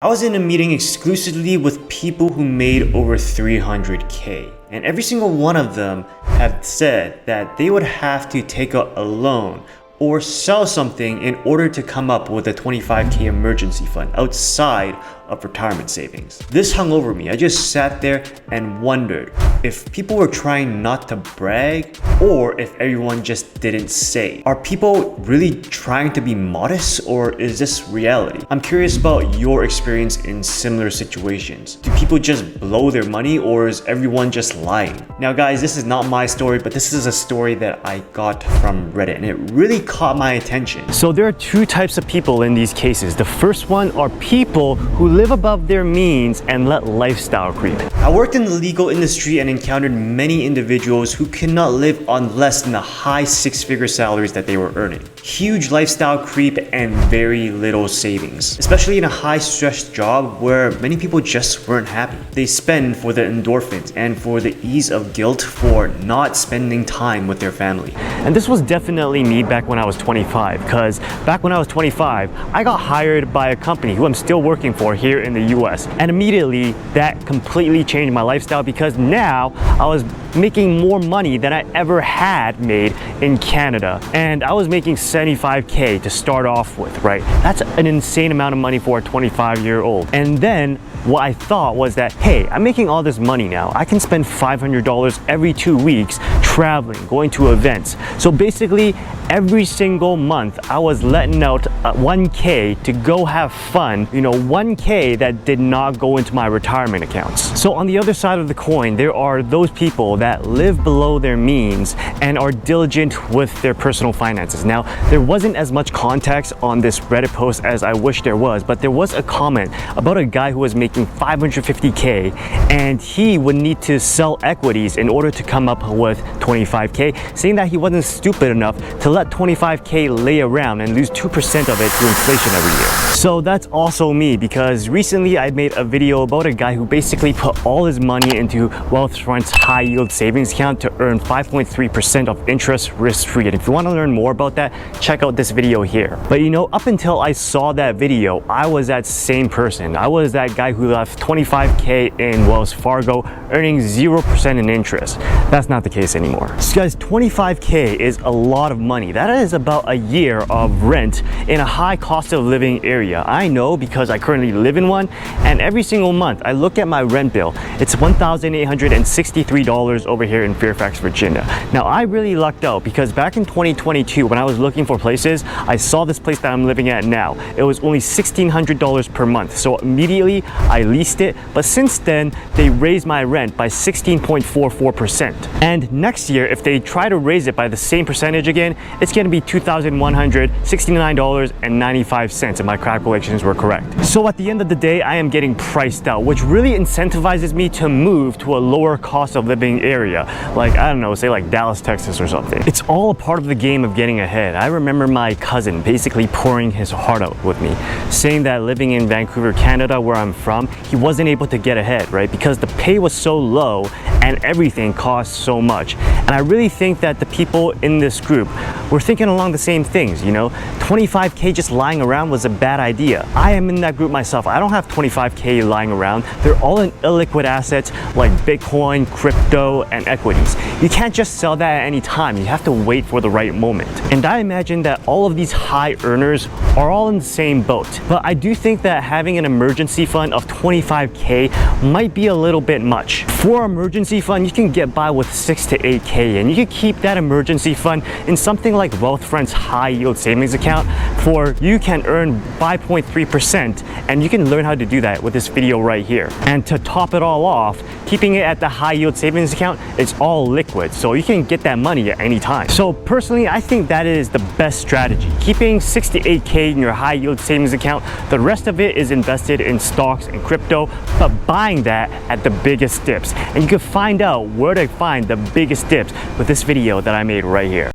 I was in a meeting exclusively with people who made over 300K, and every single one of them had said that they would have to take out a loan or sell something in order to come up with a 25K emergency fund outside of retirement savings. This hung over me. I just sat there and wondered if people were trying not to brag or if everyone just didn't say. Are people really trying to be modest or is this reality? I'm curious about your experience in similar situations. Do people just blow their money or is everyone just lying? Now guys, this is not my story, but this is a story that I got from Reddit and it really caught my attention. So there are two types of people in these cases. The first one are people who live above their means and let lifestyle creep. I worked in the legal industry and encountered many individuals who cannot live on less than the high six-figure salaries that they were earning. Huge lifestyle creep and very little savings, especially in a high-stress job where many people just weren't happy. They spend for the endorphins and for the ease of guilt for not spending time with their family. And this was definitely me back when I was 25, because back when I was 25, I got hired by a company who I'm still working for here in the US. And immediately that completely changed my lifestyle because now I was making more money than I ever had made in Canada. And I was making 75K to start off with, right? That's an insane amount of money for a 25-year-old. And then what I thought was that, hey, I'm making all this money now. I can spend $500 every 2 weeks traveling, going to events. So basically, every single month, I was letting out 1K to go have fun, 1K that did not go into my retirement accounts. So on the other side of the coin, there are those people that live below their means and are diligent with their personal finances. Now, there wasn't as much context on this Reddit post as I wish there was, but there was a comment about a guy who was making 550K and he would need to sell equities in order to come up with 25K, saying that he wasn't stupid enough to let 25K lay around and lose 2% of it to inflation every year. So that's also me, because recently I made a video about a guy who basically put all his money into Wealthfront's high yield savings account to earn 5.3% of interest risk-free. And if you want to learn more about that, check out this video here. But up until I saw that video, I was that same person. I was that guy who left 25K in Wells Fargo earning 0% in interest. That's not the case anymore. So guys, 25K is a lot of money. That is about a year of rent in a high cost of living area. I know because I currently live in one, and every single month I look at my rent bill. It's $1,863 over here in Fairfax, Virginia. Now I really lucked out because back in 2022 when I was looking for places, I saw this place that I'm living at now. It was only $1,600 per month. So immediately I leased it, but since then they raised my rent by 16.44%. And next year, if they try to raise it by the same percentage again, it's going to be $2,169.95 if my calculations were correct. So at the end of the day, I am getting priced out, which really incentivizes me to move to a lower cost of living area. Like, I don't know, say like Dallas, Texas or something. It's all a part of the game of getting ahead. I remember my cousin basically pouring his heart out with me, saying that living in Vancouver, Canada, where I'm from, he wasn't able to get ahead, right? Because the pay was so low and everything cost so much. And I really think that the people in this group were thinking along the same things, 25K just lying around was a bad idea. I am in that group myself. I don't have 25K lying around. They're all in illiquid assets like Bitcoin, crypto, and equities. You can't just sell that at any time. You have to wait for the right moment. And I imagine that all of these high earners are all in the same boat. But I do think that having an emergency fund of 25K might be a little bit much. For an emergency fund, you can get by with 6 to 8K, and you can keep that emergency fund in something like Wealthfront's high yield savings account for you can earn 5.3%, and you can learn how to do that with this video right here. And to top it all off, keeping it at the high yield savings account, it's all liquid, so you can get that money at any time. So personally, I think that is the best strategy. Keeping 6 to 8K in your high yield savings account, the rest of it is invested in stocks and crypto, but buying that at the biggest dips. And you can find out where to find the biggest dips with this video that I made right here.